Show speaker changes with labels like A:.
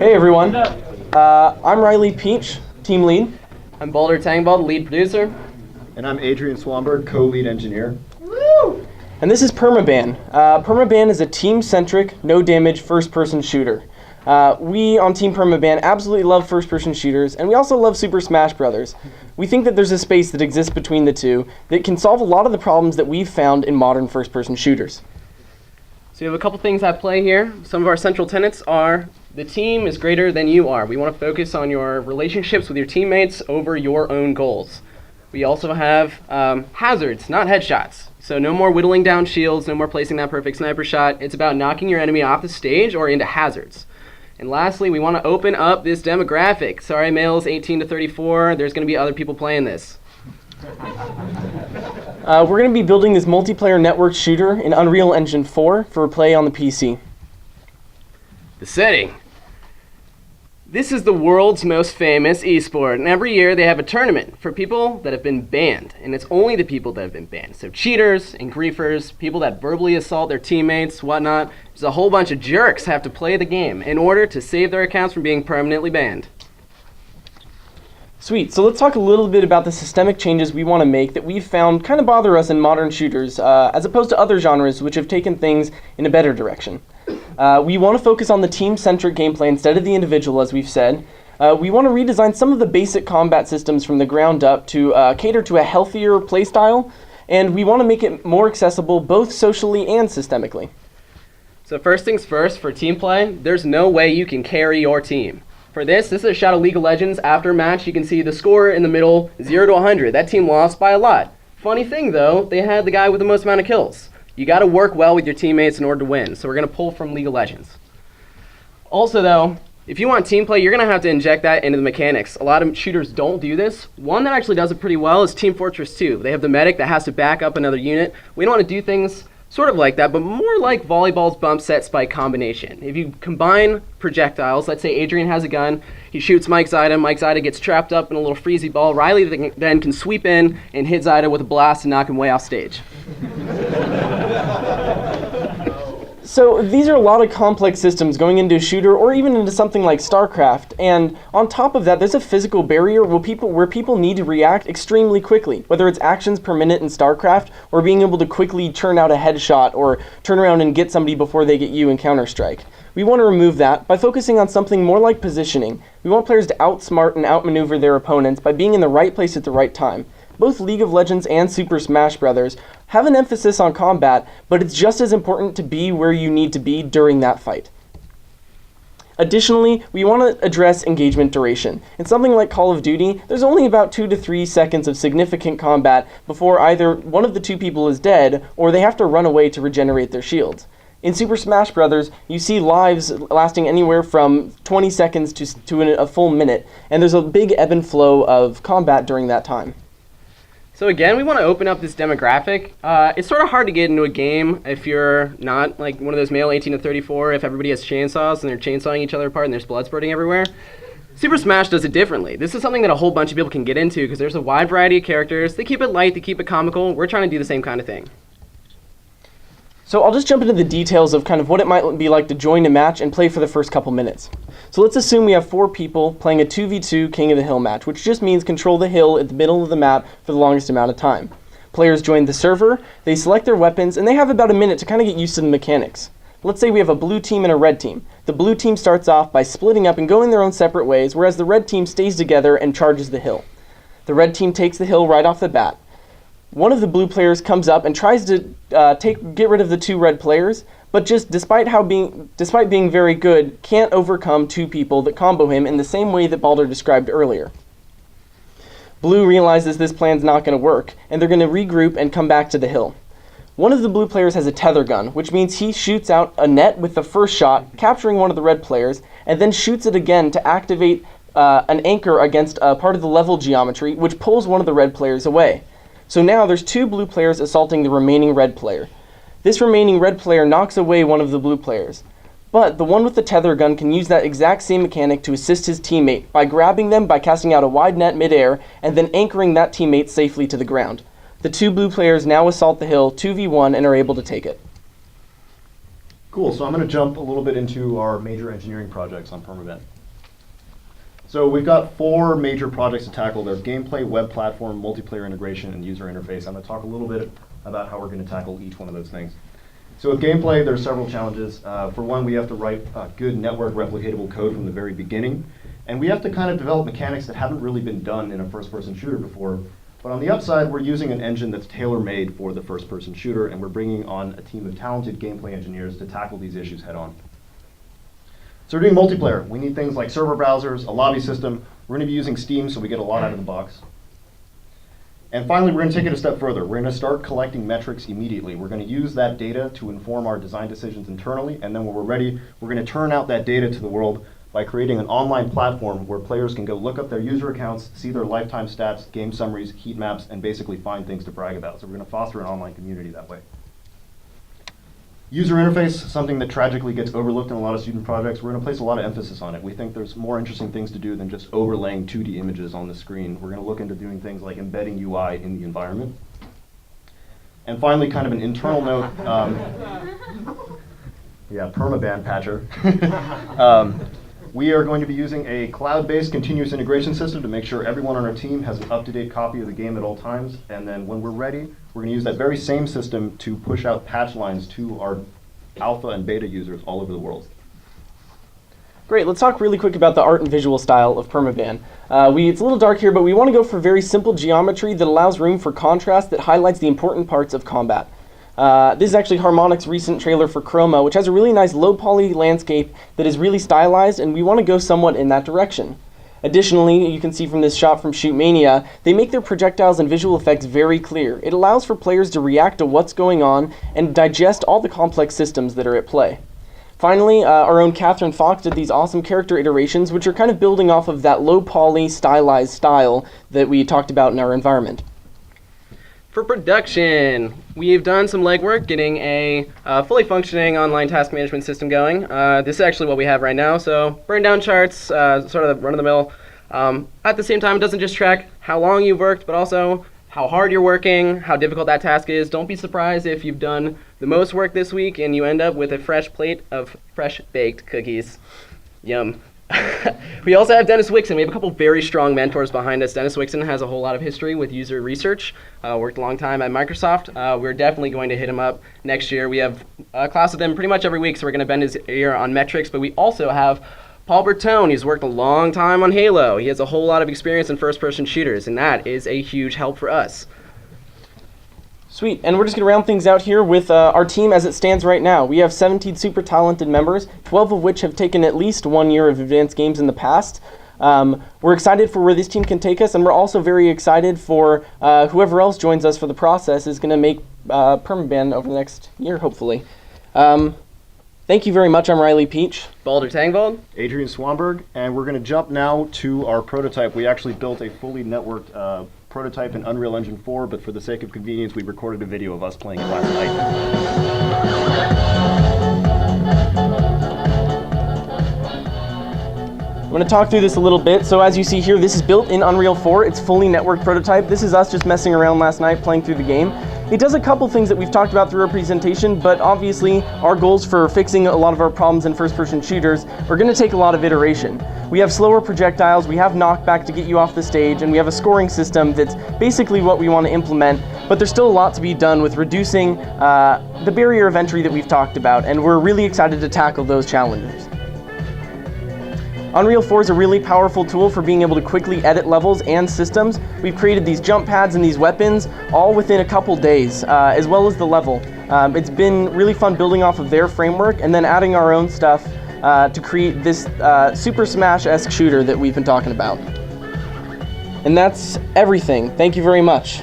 A: Hey everyone, I'm Riley Peach, team lead.
B: I'm Boulder Tangball, the lead producer.
C: And I'm Adrian Swanberg, co-lead engineer.
A: Woo! And this is Perma Ban. Perma Ban is a team-centric, no-damage, first-person shooter. We on Team Perma Ban absolutely love first-person shooters, and we also love Super Smash Bros. We think that there's a space that exists between the two that can solve a lot of the problems that we've found in modern first-person shooters.
B: So you have a couple things at play here. Some of our central tenets are the team is greater than you are. We want to focus on your relationships with your teammates over your own goals. We also have hazards, not headshots. So no more whittling down shields, no more placing that perfect sniper shot. It's about knocking your enemy off the stage or into hazards. And lastly, we want to open up this demographic. Sorry, males 18 to 34, there's going to be other people playing this.
A: We're going to be building this multiplayer network shooter in Unreal Engine 4 for play on the PC.
B: The setting. This is the world's most famous esport, and every year they have a tournament for people that have been banned, and it's only the people that have been banned. So cheaters and griefers, people that verbally assault their teammates, whatnot. There's a whole bunch of jerks have to play the game in order to save their accounts from being permanently banned.
A: Sweet, so let's talk a little bit about the systemic changes we want to make that we've found kind of bother us in modern shooters, as opposed to other genres which have taken things in a better direction. We want to focus on the team-centric gameplay instead of the individual, as we've said. We want to redesign some of the basic combat systems from the ground up to cater to a healthier playstyle, and we want to make it more accessible both socially and systemically.
B: So first things first, for team play, there's no way you can carry your team. For this is a shot of League of Legends. After a match, you can see the score in the middle, 0 to 100. That team lost by a lot. Funny thing though, they had the guy with the most amount of kills. You got to work well with your teammates in order to win, so we're going to pull from League of Legends. Also though, if you want team play, you're going to have to inject that into the mechanics. A lot of shooters don't do this. One that actually does it pretty well is Team Fortress 2. They have the medic that has to back up another unit. We don't want to do things sort of like that, but more like volleyball's bump set spike combination. If you combine projectiles, let's say Adrian has a gun, he shoots Mike Zyda gets trapped up in a little freezy ball, Riley then can sweep in and hit Zyda with a blast and knock him way off stage.
A: So these are a lot of complex systems going into a shooter or even into something like StarCraft, and on top of that there's a physical barrier where people need to react extremely quickly, whether it's actions per minute in StarCraft or being able to quickly churn out a headshot or turn around and get somebody before they get you in Counter-Strike. We want to remove that by focusing on something more like positioning. We want players to outsmart and outmaneuver their opponents by being in the right place at the right time. Both League of Legends and Super Smash Bros. Have an emphasis on combat, but it's just as important to be where you need to be during that fight. Additionally, we want to address engagement duration. In something like Call of Duty, there's only about 2 to 3 seconds of significant combat before either one of the two people is dead or they have to run away to regenerate their shields. In Super Smash Bros., you see lives lasting anywhere from 20 seconds to a full minute, and there's a big ebb and flow of combat during that time.
B: So again, we want to open up this demographic. It's sort of hard to get into a game if you're not like one of those male 18 to 34, if everybody has chainsaws and they're chainsawing each other apart and there's blood spurting everywhere. Super Smash does it differently. This is something that a whole bunch of people can get into because there's a wide variety of characters. They keep it light, they keep it comical. We're trying to do the same kind of thing.
A: So I'll just jump into the details of kind of what it might be like to join a match and play for the first couple minutes. So let's assume we have 4 people playing a 2v2 King of the Hill match, which just means control the hill at the middle of the map for the longest amount of time. Players join the server, they select their weapons, and they have about a minute to kind of get used to the mechanics. Let's say we have a blue team and a red team. The blue team starts off by splitting up and going their own separate ways, whereas the red team stays together and charges the hill. The red team takes the hill right off the bat. One of the blue players comes up and tries to get rid of the 2 red players, but just despite being very good, can't overcome 2 people that combo him in the same way that Balder described earlier. Blue realizes this plan's not going to work, and they're going to regroup and come back to the hill. One of the blue players has a tether gun, which means he shoots out a net with the first shot, capturing one of the red players, and then shoots it again to activate an anchor against a part of the level geometry, which pulls one of the red players away. So now there's 2 blue players assaulting the remaining red player. This remaining red player knocks away one of the blue players. But the one with the tether gun can use that exact same mechanic to assist his teammate by grabbing them by casting out a wide net midair and then anchoring that teammate safely to the ground. The 2 blue players now assault the hill 2v1 and are able to take it.
C: Cool, so I'm going to jump a little bit into our major engineering projects on Perma Ban. So we've got 4 major projects to tackle. They're gameplay, web platform, multiplayer integration, and user interface. I'm going to talk a little bit about how we're going to tackle each one of those things. So with gameplay, there's several challenges. For one, we have to write good network replicatable code from the very beginning. And we have to kind of develop mechanics that haven't really been done in a first-person shooter before. But on the upside, we're using an engine that's tailor-made for the first-person shooter, and we're bringing on a team of talented gameplay engineers to tackle these issues head-on. So we're doing multiplayer. We need things like server browsers, a lobby system. We're going to be using Steam, so we get a lot out of the box. And finally, we're going to take it a step further. We're going to start collecting metrics immediately. We're going to use that data to inform our design decisions internally, and then when we're ready, we're going to turn out that data to the world by creating an online platform where players can go look up their user accounts, see their lifetime stats, game summaries, heat maps, and basically find things to brag about. So we're going to foster an online community that way. User interface, something that tragically gets overlooked in a lot of student projects. We're going to place a lot of emphasis on it. We think there's more interesting things to do than just overlaying 2D images on the screen. We're going to look into doing things like embedding UI in the environment. And finally, kind of an internal note, Perma Ban patcher. We are going to be using a cloud-based continuous integration system to make sure everyone on our team has an up-to-date copy of the game at all times. And then when we're ready, we're going to use that very same system to push out patch lines to our alpha and beta users all over the world.
A: Great, let's talk really quick about the art and visual style of Perma Ban. It's a little dark here, but we want to go for very simple geometry that allows room for contrast that highlights the important parts of combat. This is actually Harmonic's recent trailer for Chroma, which has a really nice low-poly landscape that is really stylized, and we want to go somewhat in that direction. Additionally, you can see from this shot from Shoot Mania, they make their projectiles and visual effects very clear. It allows for players to react to what's going on and digest all the complex systems that are at play. Finally, our own Catherine Fox did these awesome character iterations, which are kind of building off of that low-poly, stylized style that we talked about in our environment.
B: For production, we've done some legwork getting a fully functioning online task management system going. This is actually what we have right now, so burn down charts, sort of the run-of-the-mill. At the same time, it doesn't just track how long you've worked, but also how hard you're working, how difficult that task is. Don't be surprised if you've done the most work this week and you end up with a fresh plate of fresh-baked cookies. Yum. We also have Dennis Wixon. We have a couple very strong mentors behind us. Dennis Wixon has a whole lot of history with user research, worked a long time at Microsoft. We're definitely going to hit him up next year. We have a class with him pretty much every week, so we're going to bend his ear on metrics, but we also have Paul Bertone. He's worked a long time on Halo. He has a whole lot of experience in first-person shooters, and that is a huge help for us.
A: Sweet, and we're just going to round things out here with our team as it stands right now. We have 17 super talented members, 12 of which have taken at least 1 year of advanced games in the past. We're excited for where this team can take us, and we're also very excited for whoever else joins us for the process is going to make Perma Ban over the next year, hopefully. Thank you very much. I'm Riley Peach.
B: Balder Tangvold.
C: Adrian Swamberg, and we're going to jump now to our prototype. We actually built a fully networked prototype in Unreal Engine 4, but for the sake of convenience, we recorded a video of us playing it last night.
A: I'm going to talk through this a little bit. So as you see here, this is built in Unreal 4. It's fully networked prototype. This is us just messing around last night, playing through the game. It does a couple things that we've talked about through our presentation, but obviously our goals for fixing a lot of our problems in first-person shooters are going to take a lot of iteration. We have slower projectiles, we have knockback to get you off the stage, and we have a scoring system that's basically what we want to implement, but there's still a lot to be done with reducing the barrier of entry that we've talked about, and we're really excited to tackle those challenges. Unreal 4 is a really powerful tool for being able to quickly edit levels and systems. We've created these jump pads and these weapons all within a couple days, as well as the level. It's been really fun building off of their framework and then adding our own stuff to create this Super Smash-esque shooter that we've been talking about. And that's everything. Thank you very much.